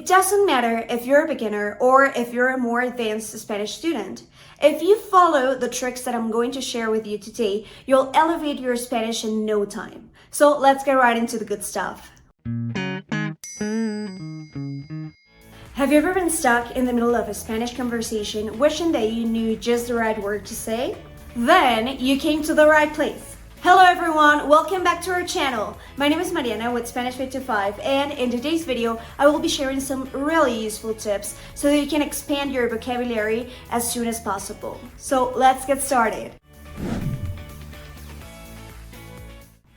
It doesn't matter if you're a beginner or if you're a more advanced Spanish student. If you follow the tricks that I'm going to share with you today, you'll elevate your Spanish in no time. So let's get right into the good stuff. Have you ever been stuck in the middle of a Spanish conversation wishing that you knew just the right word to say? Then you came to the right place. Hello everyone, welcome back to our channel. My name is Mariana with Spanish 55, and in today's video I will be sharing some really useful tips so that you can expand your vocabulary as soon as possible. So let's get started.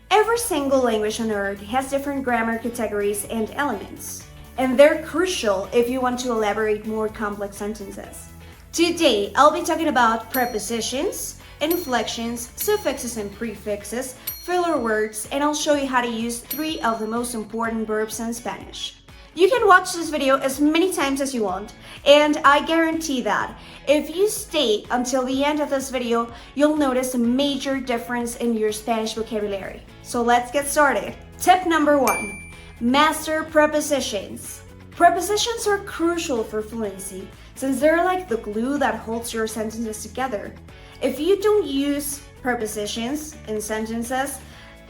Every single language on earth has different grammar categories and elements, and they're crucial if you want to elaborate more complex sentences. Today I'll be talking about prepositions, inflections, suffixes and prefixes, filler words, and I'll show you how to use 3 of the most important verbs in Spanish. You can watch this video as many times as you want, and I guarantee that if you stay until the end of this video, you'll notice a major difference in your Spanish vocabulary. So let's get started. Tip number 1. Master prepositions. Prepositions are crucial for fluency since they're like the glue that holds your sentences together. If you don't use prepositions in sentences,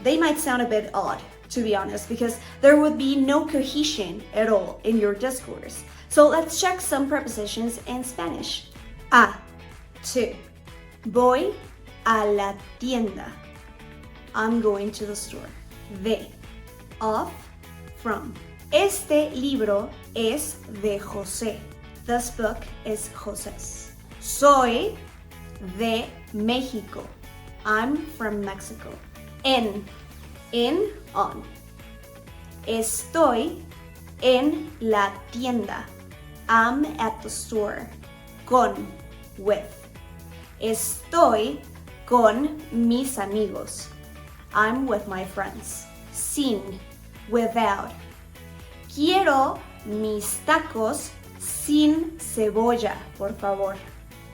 they might sound a bit odd, to be honest, because there would be no cohesion at all in your discourse. So let's check some prepositions in Spanish. A, to. Voy a la tienda. I'm going to the store. De, of, from. Este libro es de José. This book is José's. Soy de México. I'm from Mexico. En, on. Estoy en la tienda. I'm at the store. Con, with. Estoy con mis amigos. I'm with my friends. Sin, without. Quiero mis tacos sin cebolla, por favor.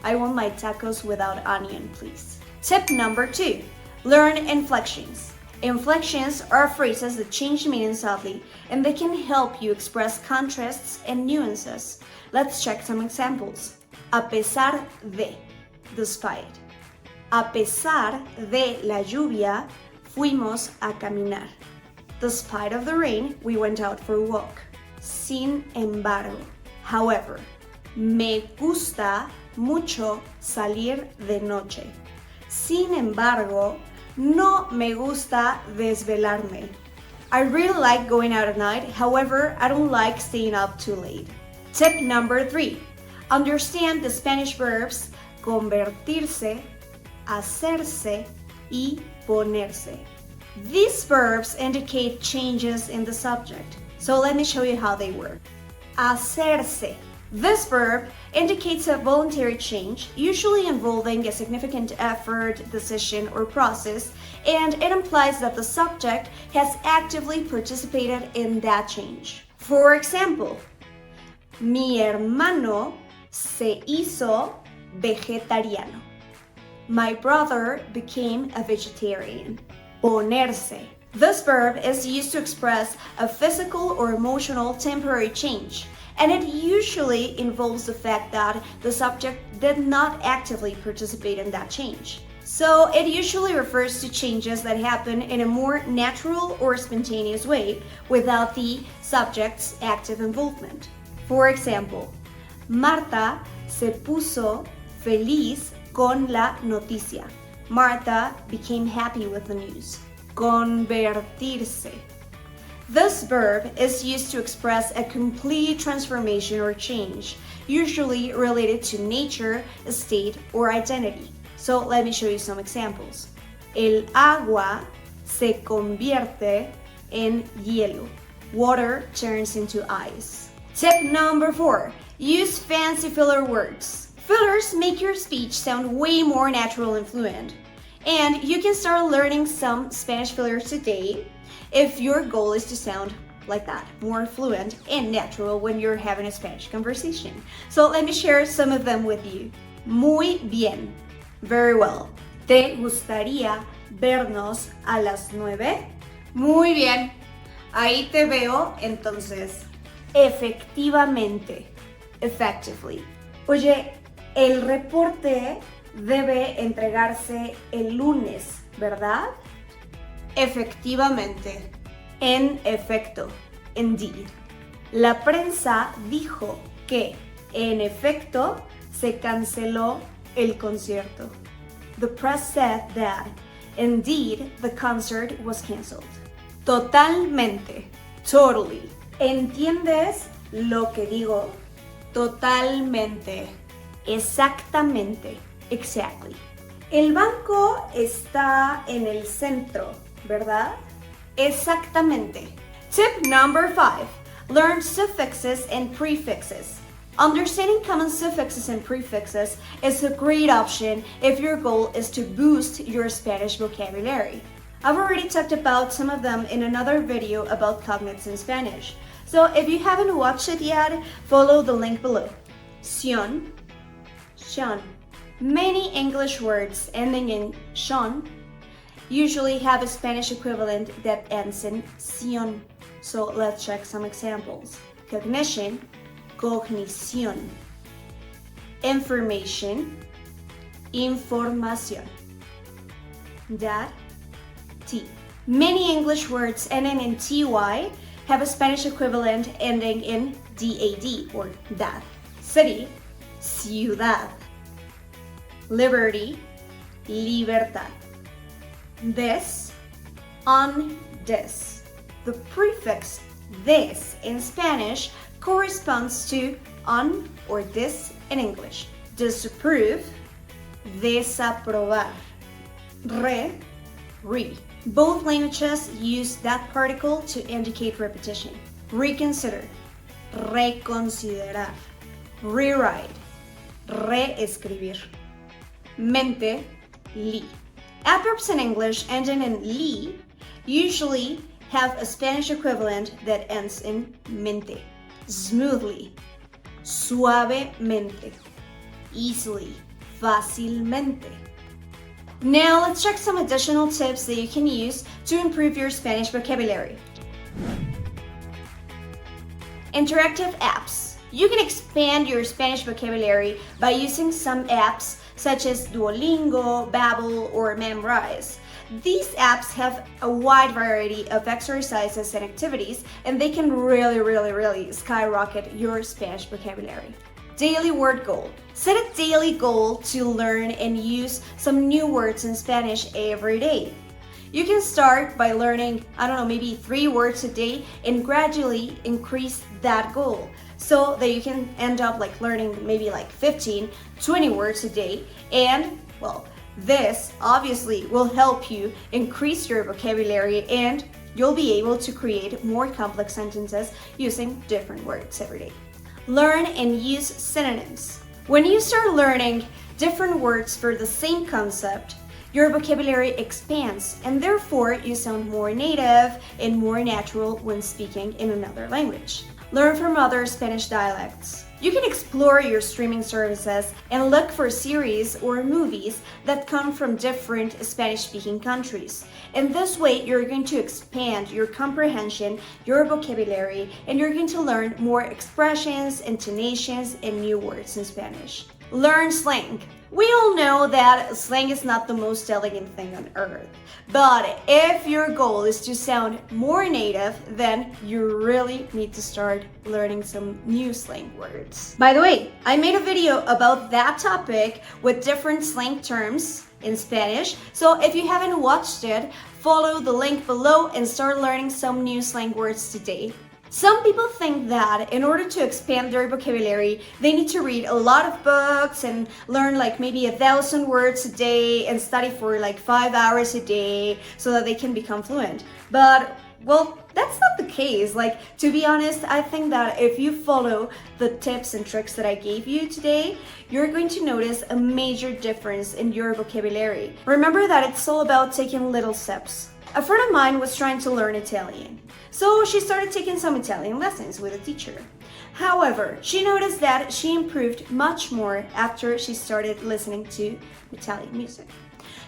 I want my tacos without onion, please. Tip number 2. Learn inflections. Inflections are phrases that change meaning subtly, and they can help you express contrasts and nuances. Let's check some examples. A pesar de, despite. A pesar de la lluvia, fuimos a caminar. Despite of the rain, we went out for a walk. Sin embargo, however. Me gusta mucho salir de noche. Sin embargo, no me gusta desvelarme. I really like going out at night, however, I don't like staying up too late. Tip number 3. Understand the Spanish verbs convertirse, hacerse, y ponerse. These verbs indicate changes in the subject, so let me show you how they work. Hacerse. This verb indicates a voluntary change, usually involving a significant effort, decision, or process, and it implies that the subject has actively participated in that change. For example, mi hermano se hizo vegetariano. My brother became a vegetarian. Ponerse. This verb is used to express a physical or emotional temporary change, and it usually involves the fact that the subject did not actively participate in that change. So it usually refers to changes that happen in a more natural or spontaneous way without the subject's active involvement. For example, Marta se puso feliz con la noticia. Marta became happy with the news. Convertirse. This verb is used to express a complete transformation or change, usually related to nature, state, or identity. So let me show you some examples. El agua se convierte en hielo. Water turns into ice. Tip number 4. Use fancy filler words. Fillers make your speech sound way more natural and fluent. And you can start learning some Spanish fillers today if your goal is to sound like that, more fluent and natural when you're having a Spanish conversation. So let me share some of them with you. Muy bien. Very well. ¿Te gustaría vernos a las 9? Muy bien. Ahí te veo entonces. efectivamente, effectively. Oye, el reporte debe entregarse el lunes, ¿verdad? Efectivamente. En efecto, indeed. La prensa dijo que, en efecto, se canceló el concierto. The press said that, indeed, the concert was canceled. Totalmente, totally. ¿Entiendes lo que digo? Totalmente, exactamente, exactly. El banco está en el centro, ¿verdad? Exactamente. Tip number 5. Learn suffixes and prefixes. Understanding common suffixes and prefixes is a great option if your goal is to boost your Spanish vocabulary. I've already talked about some of them in another video about cognates in Spanish. So if you haven't watched it yet, follow the link below. Sion, shon. Many English words ending in shon usually have a Spanish equivalent that ends in sion. So let's check some examples. Cognition, cognición. Information, información. Dad, T. Many English words ending in ty have a Spanish equivalent ending in dad or dad. City, ciudad. Liberty, libertad. This, on this. The prefix this in Spanish corresponds to on or this in English. Disapprove, desaprobar. Re, Both languages use that particle to indicate repetition. Reconsider, reconsiderar. Rewrite, reescribir. Mente, li. Adverbs in English ending in li usually have a Spanish equivalent that ends in mente. Smoothly, suavemente, easily, fácilmente. Now let's check some additional tips that you can use to improve your Spanish vocabulary. Interactive apps. You can expand your Spanish vocabulary by using some apps such as Duolingo, Babbel, or Memrise. These apps have a wide variety of exercises and activities, and they can really skyrocket your Spanish vocabulary. Daily word goal. Set a daily goal to learn and use some new words in Spanish every day. You can start by learning, maybe 3 words a day and gradually increase that goal so that you can end up learning maybe 15, 20 words a day. And this obviously will help you increase your vocabulary and you'll be able to create more complex sentences using different words every day. Learn and use synonyms. When you start learning different words for the same concept, your vocabulary expands and therefore you sound more native and more natural when speaking in another language. Learn from other Spanish dialects. You can explore your streaming services and look for series or movies that come from different Spanish-speaking countries. In this way, you're going to expand your comprehension, your vocabulary, and you're going to learn more expressions, intonations, and new words in Spanish. Learn slang. We all know that slang is not the most elegant thing on earth, but if your goal is to sound more native, then you really need to start learning some new slang words. By the way, I made a video about that topic with different slang terms in Spanish, so if you haven't watched it, follow the link below and start learning some new slang words today. Some people think that in order to expand their vocabulary, they need to read a lot of books and learn maybe 1,000 words a day and study for 5 hours a day so that they can become fluent. But, that's not the case. To be honest, I think that if you follow the tips and tricks that I gave you today, you're going to notice a major difference in your vocabulary. Remember that it's all about taking little steps. A friend of mine was trying to learn Italian, so she started taking some Italian lessons with a teacher. However, she noticed that she improved much more after she started listening to Italian music.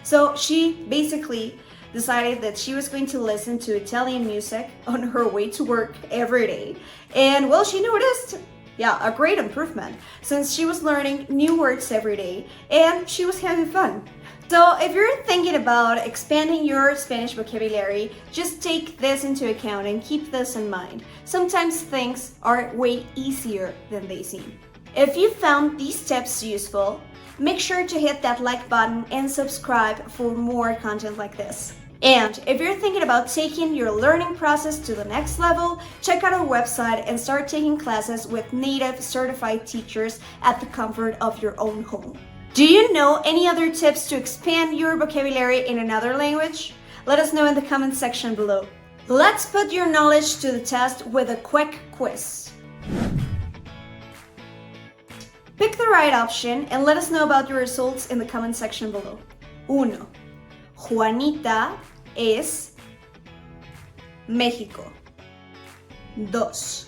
So she basically decided that she was going to listen to Italian music on her way to work every day. And well, she noticed, yeah, a great improvement since she was learning new words every day and she was having fun. So if you're thinking about expanding your Spanish vocabulary, just take this into account and keep this in mind. Sometimes things are way easier than they seem. If you found these tips useful, make sure to hit that like button and subscribe for more content like this. And if you're thinking about taking your learning process to the next level, check out our website and start taking classes with native certified teachers at the comfort of your own home. Do you know any other tips to expand your vocabulary in another language? Let us know in the comment section below. Let's put your knowledge to the test with a quick quiz. Pick the right option and let us know about your results in the comment section below. 1. Juanita es México. 2.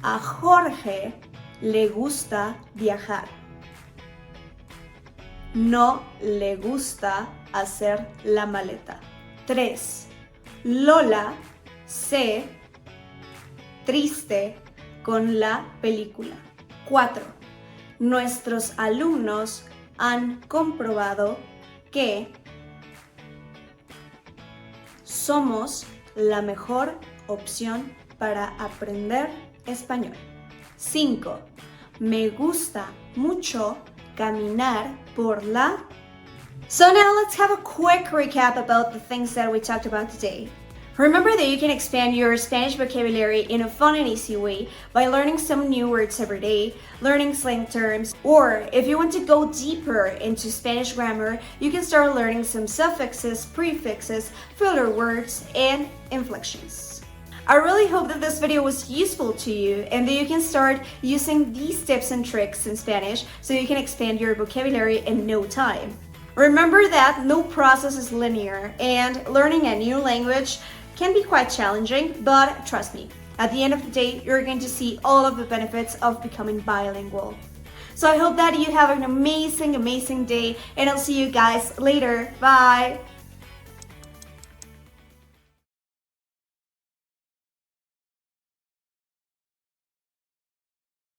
A Jorge le gusta viajar. No le gusta hacer la maleta. 3. Lola se triste con la película. 4. Nuestros alumnos han comprobado que somos la mejor opción para aprender español. 5. Me gusta mucho caminar por la... So now let's have a quick recap about the things that we talked about today. Remember that you can expand your Spanish vocabulary in a fun and easy way by learning some new words every day, learning slang terms, or if you want to go deeper into Spanish grammar, you can start learning some suffixes, prefixes, filler words, and inflections. I really hope that this video was useful to you and that you can start using these tips and tricks in Spanish so you can expand your vocabulary in no time. Remember that no process is linear and learning a new language can be quite challenging, but trust me, at the end of the day, you're going to see all of the benefits of becoming bilingual. So I hope that you have an amazing day and I'll see you guys later. Bye!